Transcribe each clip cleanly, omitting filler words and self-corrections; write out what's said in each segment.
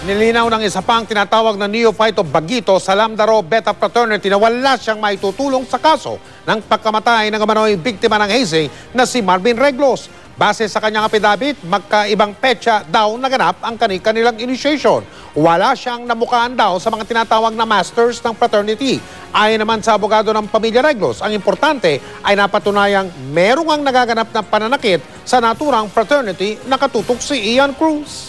Nilinaw ng isa pang tinatawag na neophyte o bagito sa Lambda Rho Beta Fraternity na wala siyang maitutulong sa kaso ng pagkamatay ng umano'y biktima ng hazing na si Marvin Reglos. Base sa kanyang apidabit, magkaibang petsa daw naganap ang kanilang initiation. Wala siyang namukaan daw sa mga tinatawag na masters ng fraternity. Ayon naman sa abogado ng pamilya Reglos, ang importante ay napatunayang merong ang nagaganap na pananakit sa naturang fraternity na katutok si Ian Cruz.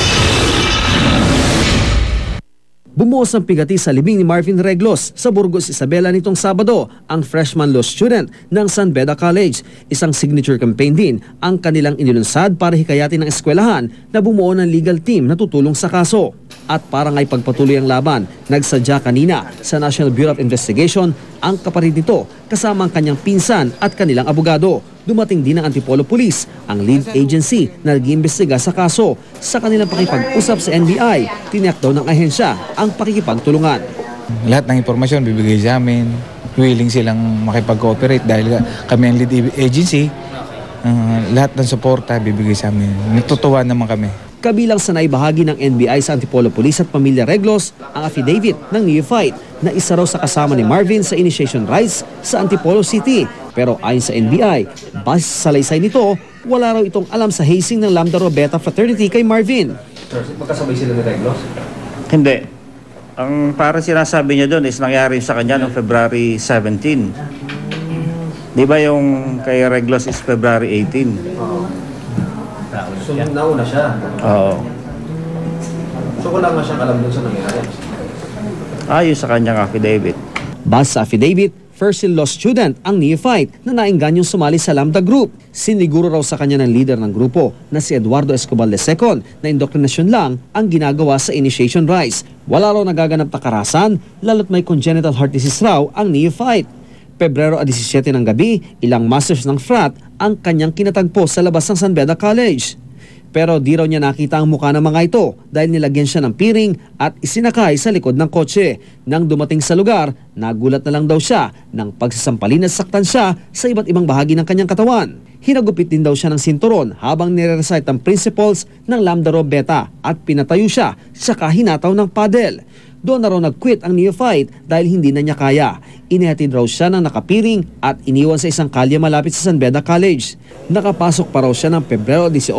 Bumuhos ang pigati sa libing ni Marvin Reglos sa Burgos, Isabela nitong Sabado ang freshman law student ng San Beda College. Isang signature campaign din ang kanilang inilunsad para hikayatin ng eskwelahan na bumuo ng legal team na tutulong sa kaso. At para nga'y pagpatuloy ang laban, nagsadya kanina sa National Bureau of Investigation ang kapatid nito kasama ang kanyang pinsan at kanilang abogado. Dumating din ang Antipolo Police, ang lead agency na nag-iimbestiga sa kaso. Sa kanilang pakipag-usap sa NBI, tiniyak daw ng ahensya ang pakikipagtulungan. Lahat ng impormasyon bibigay sa amin. Willing silang makipag-cooperate dahil kami ang lead agency. Lahat ng suporta bibigay sa amin. Natutuwa naman kami. Kabilang sa naibahagi ng NBI sa Antipolo Police at Pamilya Reglos ang affidavit ng neophyte na isa raw sa kasama ni Marvin sa initiation rites sa Antipolo City. Pero ayon sa NBI, base sa salaysay nito, wala raw itong alam sa hazing ng Lambda Rho Beta Fraternity kay Marvin. Sir, magkasabay sila ni Reglos? Hindi. Ang para sinasabi niya doon is nangyari sa kanya noong February 17. Di ba yung kay Reglos is February 18? So, nauna siya? Oo. So, wala nga siyang alam dun sa nangyari? Ayon sa kanyang affidavit. Base sa affidavit, first law student ang neophyte na naingganyong sumali sa Lambda Group. Siniguro raw sa kanya ng leader ng grupo na si Eduardo Escobar II na indoctrination lang ang ginagawa sa initiation rites. Wala raw nagaganap na karahasan, lalo't may congenital heart disease raw ang neophyte. Pebrero 17 ng gabi, ilang masters ng frat ang kanyang kinatagpo sa labas ng San Beda College. Pero di raw niya nakita ang mukha ng mga ito dahil nilagyan siya ng piring at isinakay sa likod ng kotse. Nang dumating sa lugar, nagulat na lang daw siya nang pagsasampalin at saktan siya sa iba't ibang bahagi ng kanyang katawan. Hinagupit din daw siya ng sinturon habang nire-recite ang principles ng Lambda Rho Beta at pinatayo siya saka hinataw ng paddle. Doon na raw nag-quit ang neophyte dahil hindi na niya kaya. Inihatid raw siya ng nakapiring at iniwan sa isang kalye malapit sa San Beda College. Nakapasok pa raw siya ng Pebrero 18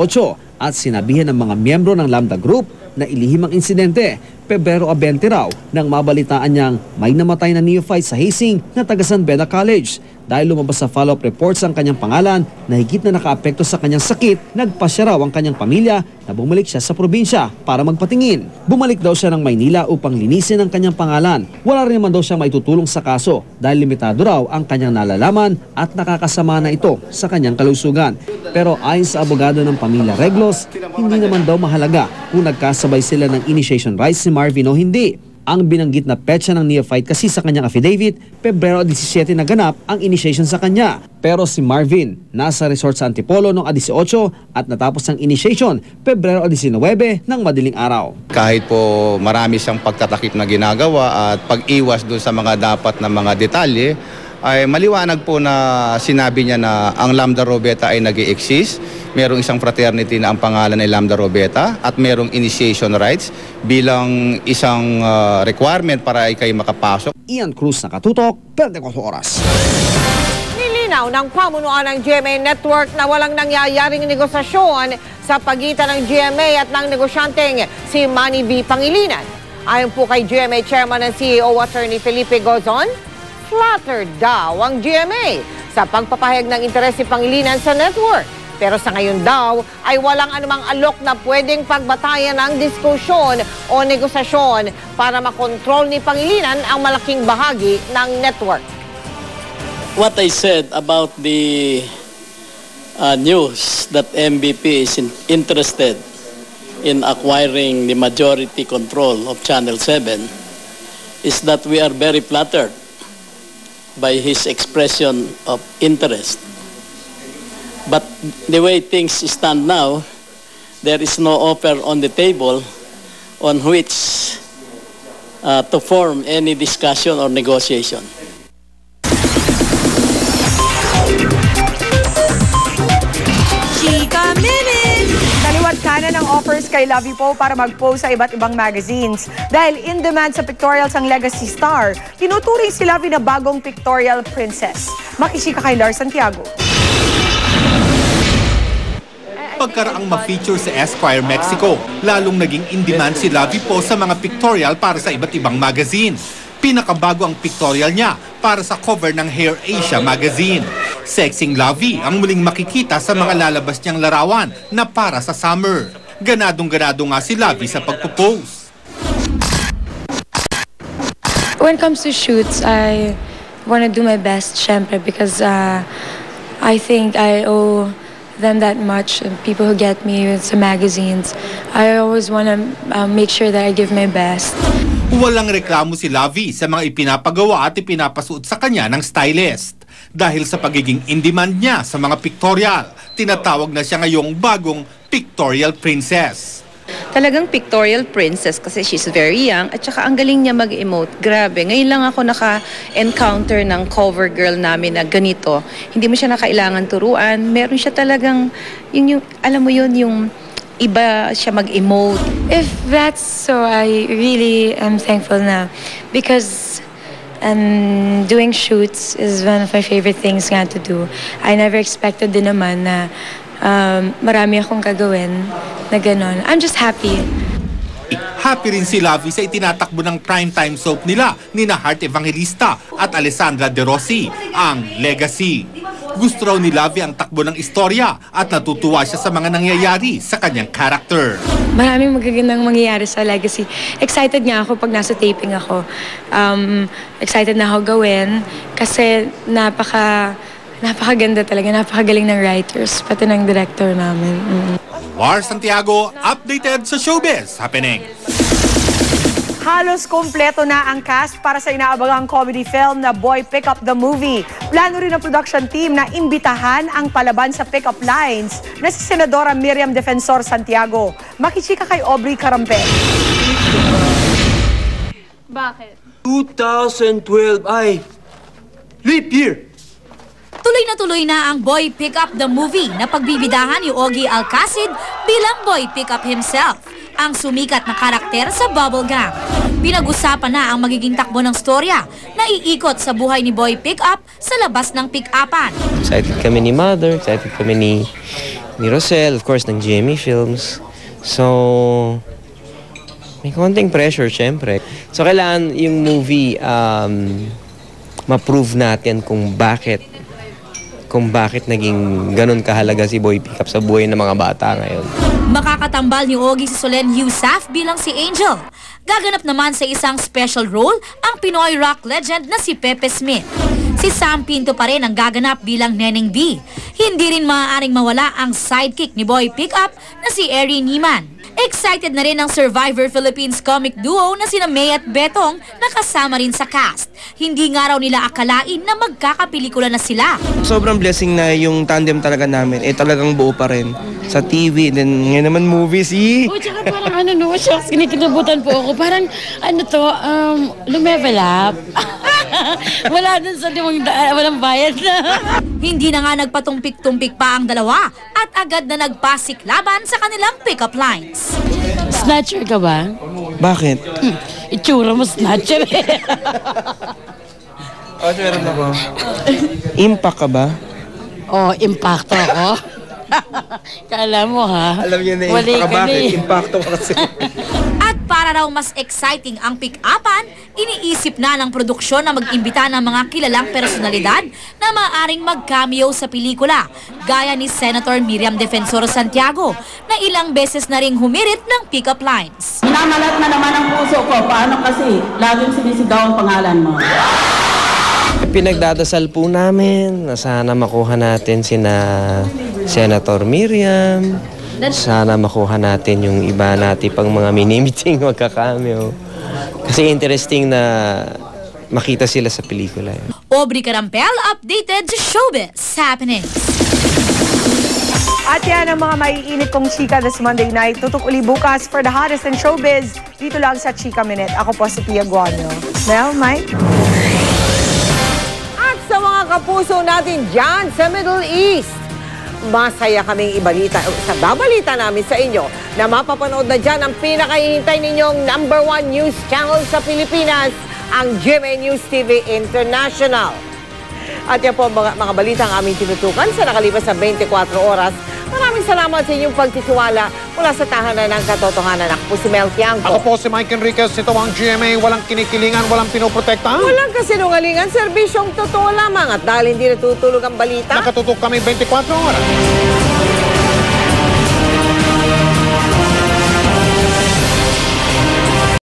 at sinabihan ng mga miyembro ng Lambda Group na ilihim ang insidente. Pebrero 20 raw nang mabalitaan niyang may namatay na neophyte sa hazing na taga San Beda College. Dahil lumabas sa follow-up reports ang kanyang pangalan na higit na nakaapekto sa kanyang sakit, nagpasya raw ang kanyang pamilya na bumalik siya sa probinsya para magpatingin. Bumalik daw siya ng Maynila upang linisin ang kanyang pangalan. Wala rin naman daw siya maitutulong sa kaso dahil limitado raw ang kanyang nalalaman at nakakasama na ito sa kanyang kalusugan. Pero ayon sa abogado ng pamilya Reglos, hindi naman daw mahalaga kung nagkasabay sila ng initiation rites si Marvin o hindi. Ang binanggit na petsa ng neophyte kasi sa kanyang affidavit, Pebrero 17 naganap ang initiation sa kanya. Pero si Marvin, nasa resort sa Antipolo noong 18 at natapos ang initiation, Pebrero 19 ng madaling araw. Kahit po marami siyang pagtatakip na ginagawa at pag-iwas doon sa mga dapat na mga detalye, ay maliwanag po na sinabi niya na ang Lambda Rho Beta ay nag-i-exist. Merong isang fraternity na ang pangalan ay Lambda Rho Beta at merong initiation rites bilang isang requirement para ay kayo makapasok. Ian Cruz, Nakatutok, 24 Oras. Nilinaw ng pamunuan ng GMA Network na walang nangyayaring negosasyon sa pagitan ng GMA at ng negosyanteng si Manny V. Pangilinan. Ayon po kay GMA Chairman and CEO Attorney Felipe Gozon, flattered daw ang GMA sa pagpapahayag ng interes ni Pangilinan sa network. Pero sa ngayon daw ay walang anumang alok na pwedeng pagbatayan ng diskusyon o negosasyon para makontrol ni Pangilinan ang malaking bahagi ng network. What I said about the news that MVP is interested in acquiring the majority control of Channel 7 is that we are very flattered by his expression of interest. But the way things stand now, there is no offer on the table on which to form any discussion or negotiation. Chika Minute! Kaliwat ka Labanan ng offers kay Lovie Poe para mag-pose sa iba't ibang magazines. Dahil in demand sa pictorials ang legacy star, tinuturing si Lovie na bagong pictorial princess. Makisika kay Lars Santiago. Pagkaraang ma-feature sa Esquire Mexico, lalong naging in-demand si Lovie Poe sa mga pictorial para sa iba't ibang magazine. Pinakabago ang pictorial niya para sa cover ng Hair Asia magazine. Sexing Lovie ang muling makikita sa mga lalabas niyang larawan na para sa summer. Ganadong-ganado nga si Lovie sa pagpo-pose. When it comes to shoots, I want to do my best, syempre, because I think I owe them that much. And people who get me sa magazines, I always want to make sure that I give my best. Walang reklamo si Lovie sa mga ipinapagawa at ipinapasuot sa kanya ng stylist. Dahil sa pagiging in-demand niya sa mga pictorial, tinatawag na siya ngayong bagong pictorial princess. Talagang pictorial princess kasi she's very young at saka ang galing niya mag-emote. Grabe, ngayon lang ako naka-encounter ng cover girl namin na ganito. Hindi mo siya nakailangan turuan. Meron siya talagang, yung alam mo yun, yung iba siya mag-emote. If that's so, I really am thankful na because doing shoots is one of my favorite things nga to do. I never expected din naman na marami akong gagawin na gano'n. I'm just happy. Happy rin si Lovie sa itinatakbo ng primetime soap nila ni Heart Evangelista at Alessandra De Rossi, ang Legacy. Gusto raw ni Lovie ang takbo ng istorya at natutuwa siya sa mga nangyayari sa kanyang character. Maraming magagandang mangyayari sa Legacy. Excited nga ako pag nasa taping ako. Excited na ako gawin kasi napakaganda talaga, napakagaling ng writers, pati ng director namin. Lars Santiago, updated sa Showbiz Happening. Halos kompleto na ang cast para sa inaabangang comedy film na Boy Pick Up the Movie. Plano rin ng production team na imbitahan ang palaban sa pick-up lines na si Senadora Miriam Defensor Santiago. Makisika kay Aubrey Carampel. Bakit? 2012 ay leap year. Tuloy na ang Boy Pick Up the Movie na pagbibidahan ni Ogie Alcacid bilang Boy Pick Up himself, ang sumikat na karakter sa Bubblegum. Pinag-usapan na ang magiging takbo ng storya na iikot sa buhay ni Boy Pick Up sa labas ng pick-upan. Excited kami ni Mother, excited kami ni Rosel, of course, ng GMA Films. So, may konting pressure, syempre. So, kailangan yung movie ma-prove natin kung bakit naging ganun kahalaga si Boy Pick Up sa buhay ng mga bata ngayon. Makakatambal ni Ogie si Solen Yousaf bilang si Angel. Gaganap naman sa isang special role ang Pinoy rock legend na si Pepe Smith. Si Sam Pinto pa rin ang gaganap bilang Neneng B. Hindi rin maaaring mawala ang sidekick ni Boy Pick Up na si Erin Niemann. Excited na rin ang Survivor Philippines comic duo na sina May at Betong na kasama rin sa cast. Hindi nga raw nila akalain na magkakapelikula na sila. Sobrang blessing na yung tandem talaga namin. Talagang buo pa rin. Sa TV, then ngayon naman movies. Tsaka parang shucks, kinikilabutan po ako. Parang lumevel up. Wala dun sa walang bayad na. Hindi na nga nagpatumpik-tumpik pa ang dalawa at agad na nagpasiklaban sa kanilang pick-up lines. Snatcher ka ba? Bakit? Itsura mo snatcher eh. Meron ako. Impact ka ba? Impacto ako. Kala mo ha? Alam niyo na impact ka bakit? Impacto ka kasi. At para raw mas exciting ang pick-upan, iniisip na ng produksyon na mag-imbita ng mga kilalang personalidad na maaaring mag-cameo sa pelikula, gaya ni Senator Miriam Defensor Santiago, na ilang beses na ring humirit ng pick-up lines. Minamalat na naman ang puso ko. Paano kasi? Laging sinisigaw ang pangalan mo. Pinagdadasal po namin na sana makuha natin sina Senator Miriam, sana makuha natin yung iba natin pang mga mini-meeting magka-cameo. Kasi interesting na makita sila sa pelikula. Aubrey Carampel, updated sa Showbiz Happening. At yan ang mga maiinit kong chika this Monday night. Tutok uli bukas for the hottest in showbiz. Dito lang sa Chika Minute. Ako po si Pia Guanyo. Mel, Mike? At sa mga kapuso natin dyan sa Middle East, masaya kaming babalita namin sa inyo na mapapanood na dyan ang pinakahihintay ninyong #1 news channel sa Pilipinas, ang GMA News TV International. At yan po mga balita ang aming tinutukan sa nakalipas na 24 oras. Maraming salamat sa inyong pagtitiwala mula sa tahanan ng katotohanan. Ako po si Mel Tiangco. Ako po si Mike Enriquez. Ito ang GMA. Walang kinikilingan, walang pinoprotektahan. Walang kasinungalingan, serbisyong totoo lamang. At dahil hindi natutulog ang balita, nakatutok kami 24 oras.